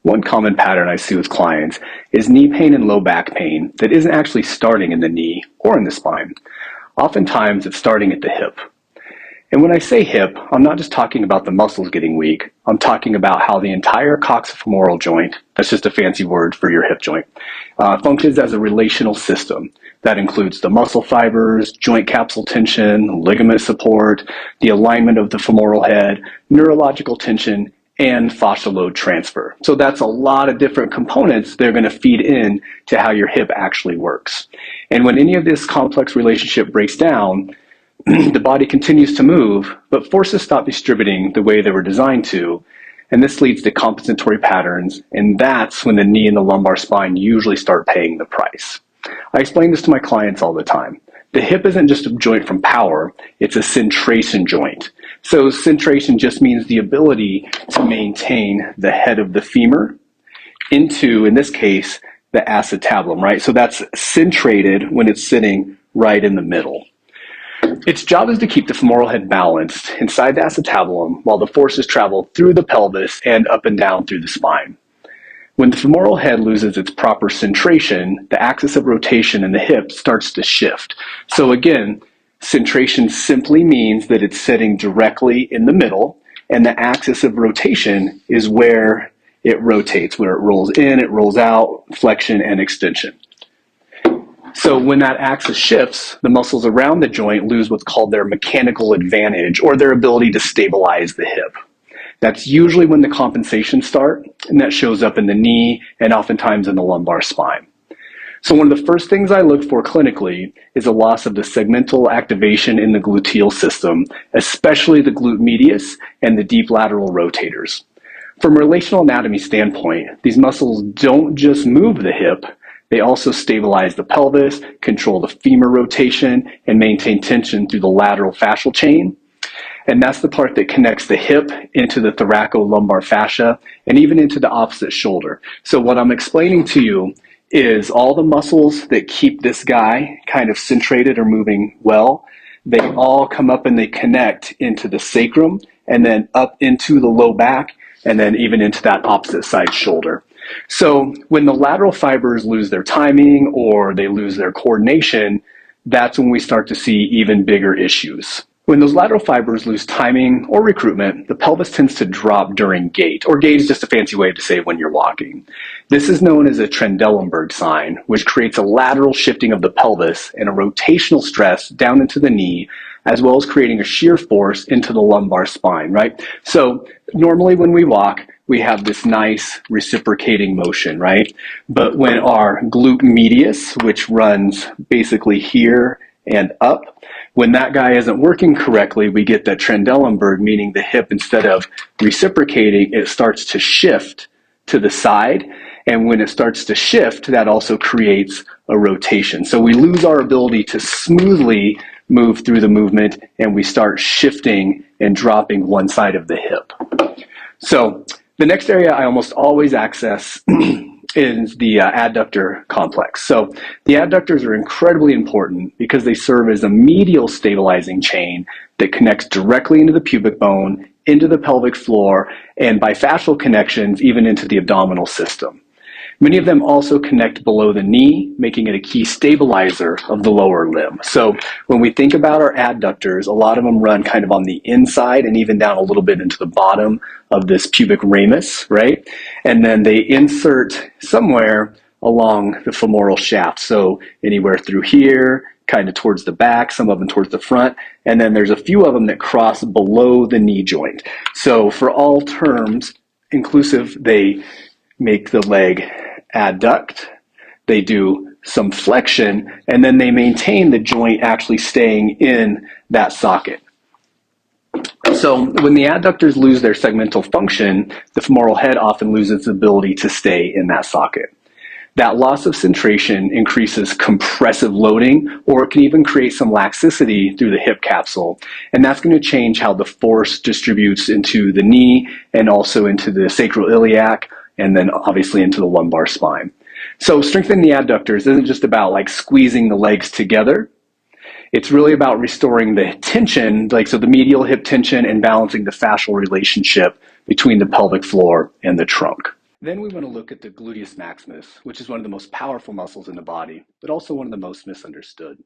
One common pattern I see with clients is knee pain and low back pain that isn't actually starting in the knee or in the spine. Oftentimes it's starting at the hip. And when I say hip, I'm not just talking about the muscles getting weak. I'm talking about how the entire coxofemoral joint, that's just a fancy word for your hip joint, functions as a relational system. That includes the muscle fibers, joint capsule tension, ligament support, the alignment of the femoral head, neurological tension, and fascial load transfer. So that's a lot of different components that are going to feed in to how your hip actually works. And when any of this complex relationship breaks down, the body continues to move, but forces stop distributing the way they were designed to, and this leads to compensatory patterns, and that's when the knee and the lumbar spine usually start paying the price. I explain this to my clients all the time. The hip isn't just a joint from power, it's a centration joint. So centration just means the ability to maintain the head of the femur into, in this case, the acetabulum, right? So that's centrated when it's sitting right in the middle. Its job is to keep the femoral head balanced inside the acetabulum while the forces travel through the pelvis and up and down through the spine. When the femoral head loses its proper centration, the axis of rotation in the hip starts to shift. So again, centration simply means that it's sitting directly in the middle, and the axis of rotation is where it rotates, where it rolls in, it rolls out, flexion and extension. So when that axis shifts, the muscles around the joint lose what's called their mechanical advantage, or their ability to stabilize the hip. That's usually when the compensations start, and that shows up in the knee and oftentimes in the lumbar spine. So one of the first things I look for clinically is a loss of the segmental activation in the gluteal system, especially the glute medius and the deep lateral rotators. From a relational anatomy standpoint, these muscles don't just move the hip, they also stabilize the pelvis, control the femur rotation, and maintain tension through the lateral fascial chain. And that's the part that connects the hip into the thoracolumbar fascia and even into the opposite shoulder. So what I'm explaining to you is all the muscles that keep this guy kind of centrated or moving well, they all come up and they connect into the sacrum and then up into the low back and then even into that opposite side shoulder. So when the lateral fibers lose their timing or they lose their coordination, that's when we start to see even bigger issues. When those lateral fibers lose timing or recruitment, the pelvis tends to drop during gait, or gait is just a fancy way to say when you're walking. This is known as a Trendelenburg sign, which creates a lateral shifting of the pelvis and a rotational stress down into the knee, as well as creating a shear force into the lumbar spine, right? So normally when we walk, we have this nice reciprocating motion, right? But when our glute medius, which runs basically here and up, when that guy isn't working correctly, we get that Trendelenburg, meaning the hip, instead of reciprocating, it starts to shift to the side. And when it starts to shift, that also creates a rotation. So we lose our ability to smoothly move through the movement, and we start shifting and dropping one side of the hip. So the next area I almost always access is the adductor complex. So the adductors are incredibly important because they serve as a medial stabilizing chain that connects directly into the pubic bone, into the pelvic floor, and by fascial connections, even into the abdominal system. Many of them also connect below the knee, making it a key stabilizer of the lower limb. So when we think about our adductors, a lot of them run kind of on the inside and even down a little bit into the bottom of this pubic ramus, right? And then they insert somewhere along the femoral shaft. So anywhere through here, kind of towards the back, some of them towards the front, and then there's a few of them that cross below the knee joint. So for all terms inclusive, they make the leg adduct, they do some flexion, and then they maintain the joint actually staying in that socket. So when the adductors lose their segmental function, the femoral head often loses its ability to stay in that socket. That loss of centration increases compressive loading, or it can even create some laxicity through the hip capsule. And that's going to change how the force distributes into the knee and also into the sacroiliac, and then obviously into the lumbar spine. So strengthening the adductors isn't just about like squeezing the legs together. It's really about restoring the tension, so the medial hip tension, and balancing the fascial relationship between the pelvic floor and the trunk. Then we want to look at the gluteus maximus, which is one of the most powerful muscles in the body, but also one of the most misunderstood.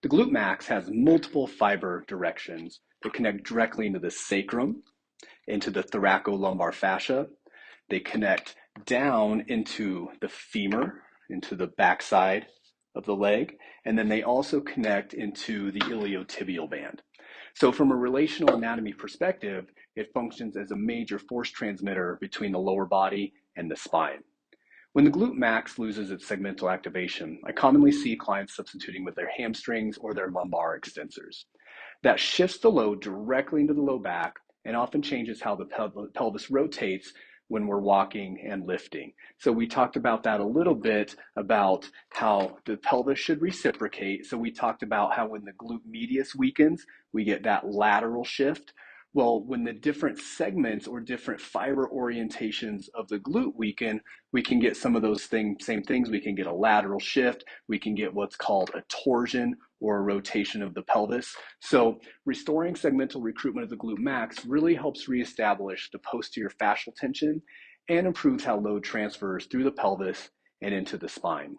The glute max has multiple fiber directions that connect directly into the sacrum, into the thoracolumbar fascia. They connect down into the femur, into the backside of the leg, and then they also connect into the iliotibial band. So from a relational anatomy perspective, it functions as a major force transmitter between the lower body and the spine. When the glute max loses its segmental activation, I commonly see clients substituting with their hamstrings or their lumbar extensors. That shifts the load directly into the low back and often changes how the pelvis rotates when we're walking and lifting. So we talked about that a little bit about how the pelvis should reciprocate. So we talked about how when the glute medius weakens, we get that lateral shift. Well, when the different segments or different fiber orientations of the glute weaken, we can get some of those same things. We can get a lateral shift. We can get what's called a torsion or a rotation of the pelvis. So restoring segmental recruitment of the glute max really helps reestablish the posterior fascial tension and improves how load transfers through the pelvis and into the spine.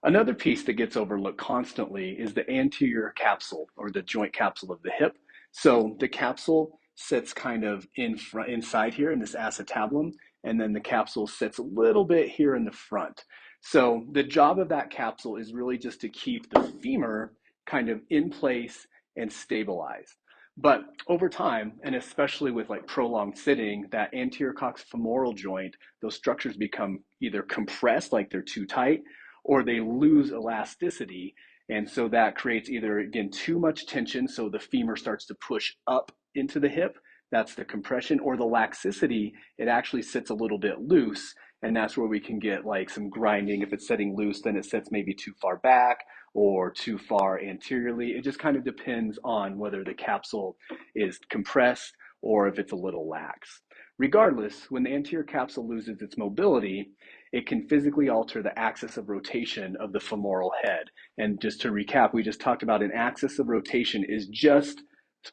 Another piece that gets overlooked constantly is the anterior capsule or the joint capsule of the hip. So the capsule sits kind of inside here in this acetabulum, and then the capsule sits a little bit here in the front. So the job of that capsule is really just to keep the femur kind of in place and stabilized. But over time, and especially with like prolonged sitting, that anterior coxifemoral joint, those structures become either compressed, like they're too tight, or they lose elasticity. And so that creates either, again, too much tension, so the femur starts to push up into the hip, that's the compression, or the laxicity, it actually sits a little bit loose, and that's where we can get like some grinding. If it's sitting loose, then it sits maybe too far back or too far anteriorly. It just kind of depends on whether the capsule is compressed or if it's a little lax. Regardless, when the anterior capsule loses its mobility, it can physically alter the axis of rotation of the femoral head. And just to recap, we just talked about an axis of rotation is just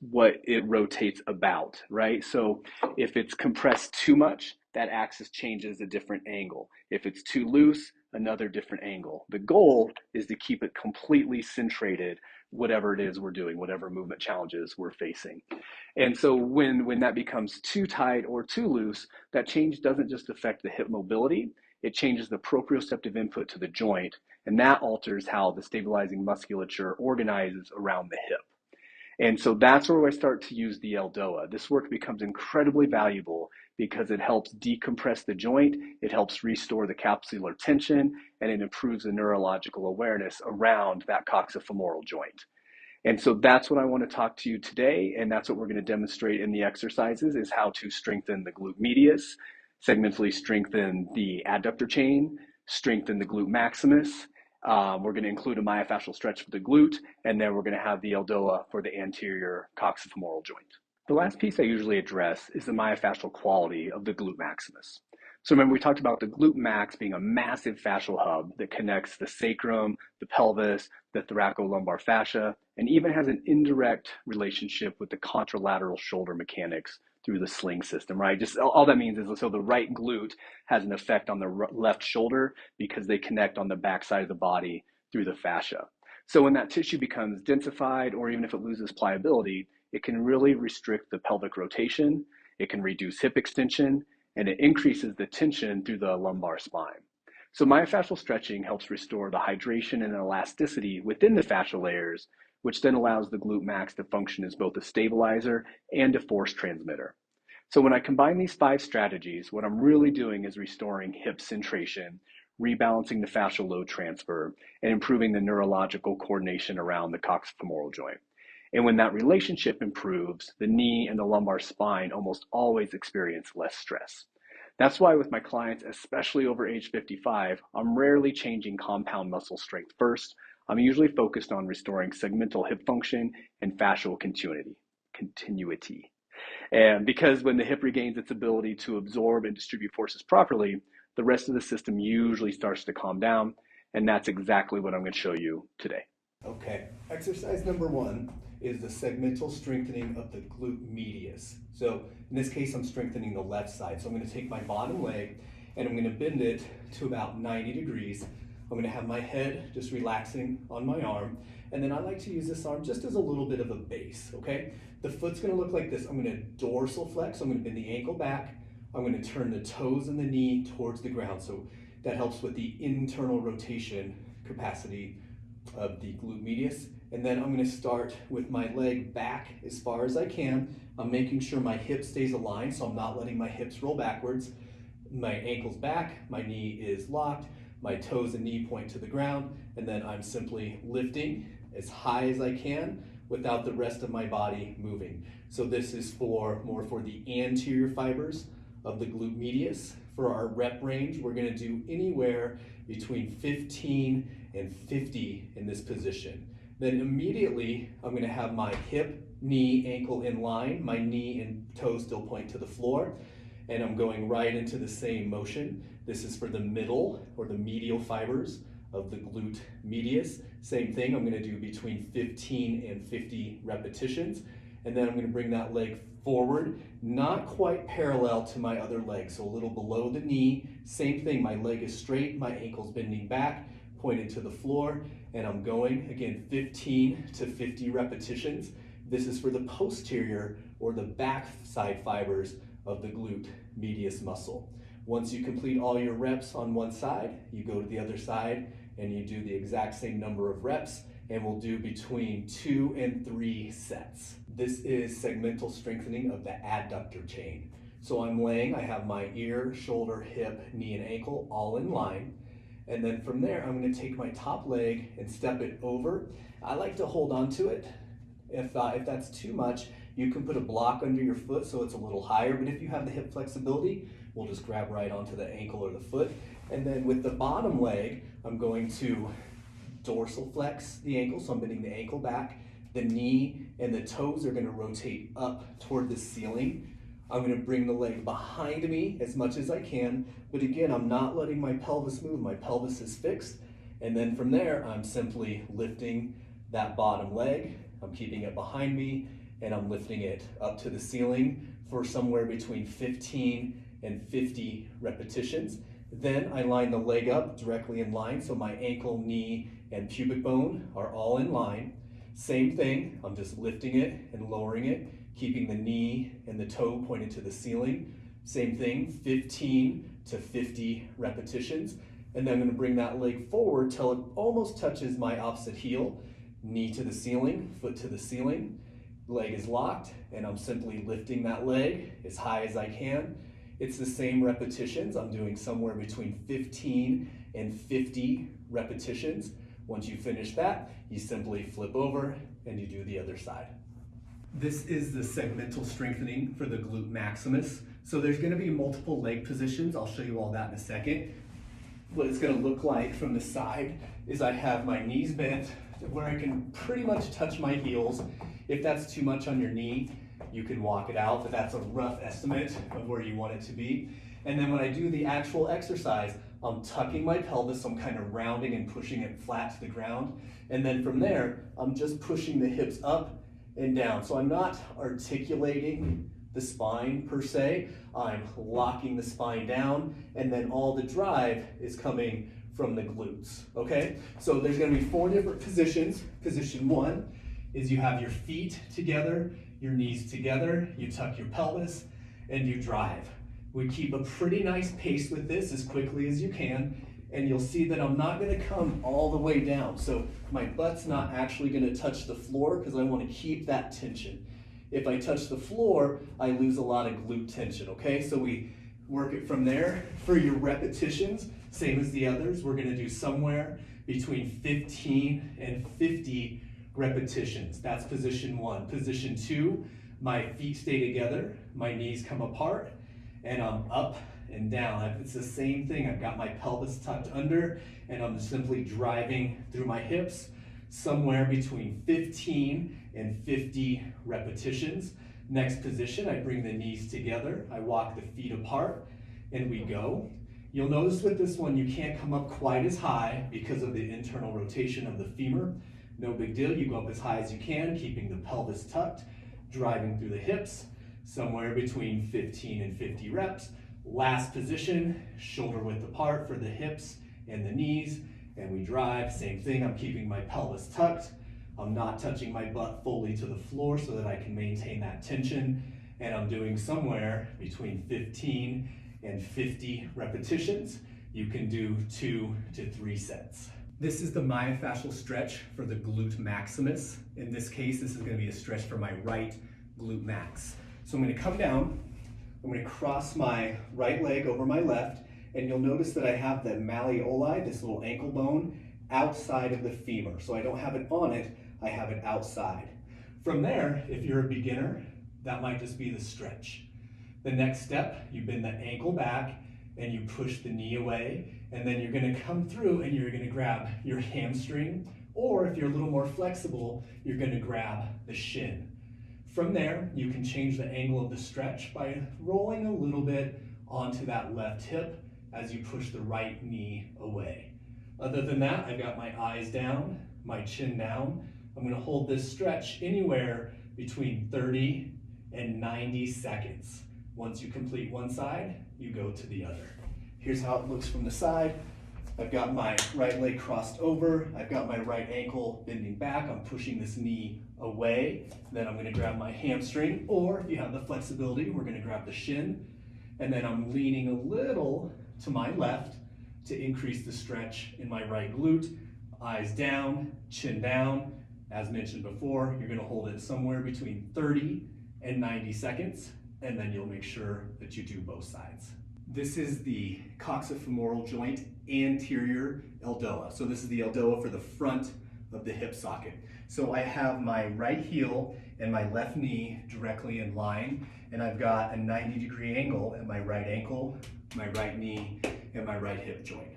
what it rotates about, right? So if it's compressed too much, that axis changes a different angle. If it's too loose, another different angle. The goal is to keep it completely centrated, whatever it is we're doing, whatever movement challenges we're facing. And so when that becomes too tight or too loose, that change doesn't just affect the hip mobility, it changes the proprioceptive input to the joint, and that alters how the stabilizing musculature organizes around the hip. And so that's where I start to use the Eldoa. This work becomes incredibly valuable because it helps decompress the joint, it helps restore the capsular tension, and it improves the neurological awareness around that coxifemoral joint. And so that's what I want to talk to you today, and that's what we're going to demonstrate in the exercises is how to strengthen the glute medius, segmentally strengthen the adductor chain, strengthen the glute maximus. We're going to include a myofascial stretch for the glute, and then we're going to have the Eldoa for the anterior coxifemoral joint. The last piece I usually address is the myofascial quality of the glute maximus. So remember, we talked about the glute max being a massive fascial hub that connects the sacrum, the pelvis, the thoracolumbar fascia, and even has an indirect relationship with the contralateral shoulder mechanics through the sling system, right? Just all that means is so the right glute has an effect on the left shoulder because they connect on the backside of the body through the fascia. So when that tissue becomes densified, or even if it loses pliability, it can really restrict the pelvic rotation, it can reduce hip extension, and it increases the tension through the lumbar spine. So myofascial stretching helps restore the hydration and elasticity within the fascial layers, which then allows the glute max to function as both a stabilizer and a force transmitter. So when I combine these 5 strategies, what I'm really doing is restoring hip centration, rebalancing the fascial load transfer, and improving the neurological coordination around the coxifemoral joint. And when that relationship improves, the knee and the lumbar spine almost always experience less stress. That's why with my clients, especially over age 55, I'm rarely changing compound muscle strength first. I'm usually focused on restoring segmental hip function and fascial continuity. And because when the hip regains its ability to absorb and distribute forces properly, the rest of the system usually starts to calm down. And that's exactly what I'm going to show you today. Okay, exercise number 1 is the segmental strengthening of the glute medius. So in this case, I'm strengthening the left side. So I'm going to take my bottom leg and I'm going to bend it to about 90 degrees. I'm going to have my head just relaxing on my arm. And then I like to use this arm just as a little bit of a base, okay? The foot's going to look like this. I'm going to dorsal flex. I'm going to bend the ankle back. I'm going to turn the toes and the knee towards the ground. So that helps with the internal rotation capacity of the glute medius. And then I'm going to start with my leg back as far as I can. I'm making sure my hip stays aligned, so I'm not letting my hips roll backwards. My ankle's back, my knee is locked, my toes and knee point to the ground, and then I'm simply lifting as high as I can without the rest of my body moving. So this is more for the anterior fibers of the glute medius. For our rep range, we're going to do anywhere between 15 and 50 in this position. Then immediately, I'm going to have my hip, knee, ankle in line, my knee and toes still point to the floor, and I'm going right into the same motion. This is for the middle or the medial fibers of the glute medius. Same thing, I'm going to do between 15 and 50 repetitions, and then I'm going to bring that leg forward, not quite parallel to my other leg, so a little below the knee. Same thing, my leg is straight, my ankle's bending back, pointed to the floor, and I'm going, again, 15 to 50 repetitions. This is for the posterior or the back side fibers of the glute medius muscle. Once you complete all your reps on one side, you go to the other side and you do the exact same number of reps, and we'll do between 2 and 3 sets. This is segmental strengthening of the adductor chain. So I'm laying, I have my ear, shoulder, hip, knee, and ankle all in line. And then from there, I'm going to take my top leg and step it over. I like to hold on to it. If that's too much, you can put a block under your foot so it's a little higher, but if you have the hip flexibility, we'll just grab right onto the ankle or the foot. And then with the bottom leg, I'm going to dorsal flex the ankle, so I'm bending the ankle back. The knee and the toes are going to rotate up toward the ceiling. I'm going to bring the leg behind me as much as I can, but again, I'm not letting my pelvis move. My pelvis is fixed. And then from there, I'm simply lifting that bottom leg. I'm keeping it behind me, and I'm lifting it up to the ceiling for somewhere between 15 and 50 repetitions. Then I line the leg up directly in line, so my ankle, knee, and pubic bone are all in line. Same thing, I'm just lifting it and lowering it, keeping the knee and the toe pointed to the ceiling. Same thing, 15 to 50 repetitions. And then I'm going to bring that leg forward till it almost touches my opposite heel. Knee to the ceiling, foot to the ceiling. Leg is locked, and I'm simply lifting that leg as high as I can. It's the same repetitions. I'm doing somewhere between 15 and 50 repetitions. Once you finish that, you simply flip over and you do the other side. This is the segmental strengthening for the glute maximus. So there's going to be multiple leg positions. I'll show you all that in a second. What it's going to look like from the side is I have my knees bent where I can pretty much touch my heels. If that's too much on your knee, you can walk it out, but that's a rough estimate of where you want it to be. And then when I do the actual exercise, I'm tucking my pelvis, so I'm kind of rounding and pushing it flat to the ground. And then from there, I'm just pushing the hips up and down. So I'm not articulating the spine per se, I'm locking the spine down, and then all the drive is coming from the glutes, okay? So there's gonna be 4 different positions. Position 1 is you have your feet together, your knees together, you tuck your pelvis, and you drive. We keep a pretty nice pace with this as quickly as you can, and you'll see that I'm not gonna come all the way down. So my butt's not actually gonna touch the floor because I wanna keep that tension. If I touch the floor, I lose a lot of glute tension, okay? So we work it from there. For your repetitions, same as the others, we're gonna do somewhere between 15 and 50 repetitions. That's position 1. Position 2, my feet stay together, my knees come apart, and I'm up and down. It's the same thing. I've got my pelvis tucked under, and I'm simply driving through my hips, somewhere between 15 and 50 repetitions. Next position, I bring the knees together, I walk the feet apart, and we go. You'll notice with this one, you can't come up quite as high because of the internal rotation of the femur, No big deal, you go up as high as you can, keeping the pelvis tucked, driving through the hips, somewhere between 15 and 50 reps. Last position, shoulder width apart for the hips and the knees, and we drive, same thing, I'm keeping my pelvis tucked. I'm not touching my butt fully to the floor so that I can maintain that tension, and I'm doing somewhere between 15 and 50 repetitions. You can do 2 to 3 sets. This is the myofascial stretch for the glute maximus. In this case, this is going to be a stretch for my right glute max. So I'm going to come down, I'm going to cross my right leg over my left, and you'll notice that I have the malleoli, this little ankle bone, outside of the femur. So I don't have it on it, I have it outside. From there, if you're a beginner, that might just be the stretch. The next step, you bend the ankle back and you push the knee away, and then you're going to come through and you're going to grab your hamstring, or if you're a little more flexible, you're going to grab the shin. From there, you can change the angle of the stretch by rolling a little bit onto that left hip as you push the right knee away. Other than that, I've got my eyes down, my chin down. I'm going to hold this stretch anywhere between 30 and 90 seconds. Once you complete one side, you go to the other. Here's how it looks from the side. I've got my right leg crossed over. I've got my right ankle bending back. I'm pushing this knee away. Then I'm going to grab my hamstring, or if you have the flexibility, we're going to grab the shin. And then I'm leaning a little to my left to increase the stretch in my right glute. Eyes down, chin down. As mentioned before, you're going to hold it somewhere between 30 and 90 seconds, and then you'll make sure that you do both sides. This is the coxofemoral joint anterior Eldoa. So this is the Eldoa for the front of the hip socket. So I have my right heel and my left knee directly in line, and I've got a 90-degree angle at my right ankle, my right knee, and my right hip joint.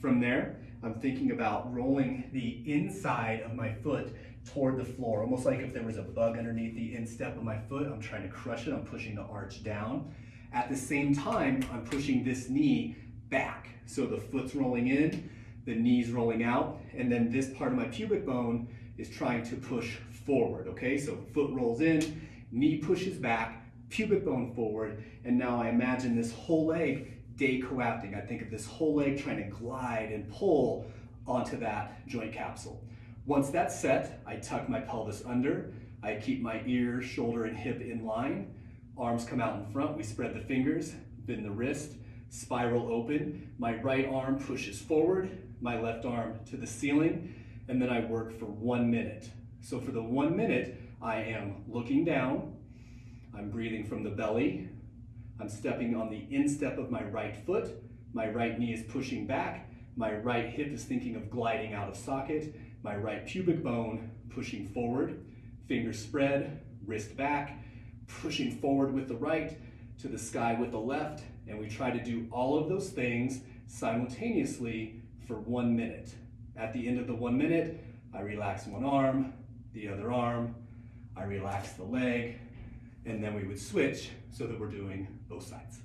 From there, I'm thinking about rolling the inside of my foot toward the floor, almost like if there was a bug underneath the instep of my foot. I'm trying to crush it, I'm pushing the arch down. At the same time, I'm pushing this knee back. So the foot's rolling in, the knee's rolling out, and then this part of my pubic bone is trying to push forward, okay? So foot rolls in, knee pushes back, pubic bone forward, and now I imagine this whole leg decoapting. I think of this whole leg trying to glide and pull onto that joint capsule. Once that's set, I tuck my pelvis under, I keep my ear, shoulder, and hip in line, arms come out in front, we spread the fingers, bend the wrist, spiral open, my right arm pushes forward, my left arm to the ceiling, and then I work for 1 minute. So for the 1 minute, I am looking down, I'm breathing from the belly, I'm stepping on the instep of my right foot, my right knee is pushing back, my right hip is thinking of gliding out of socket, my right pubic bone pushing forward, fingers spread, wrist back, pushing forward with the right, to the sky with the left, and we try to do all of those things simultaneously for 1 minute. At the end of the 1 minute, I relax one arm, the other arm, I relax the leg, and then we would switch so that we're doing both sides.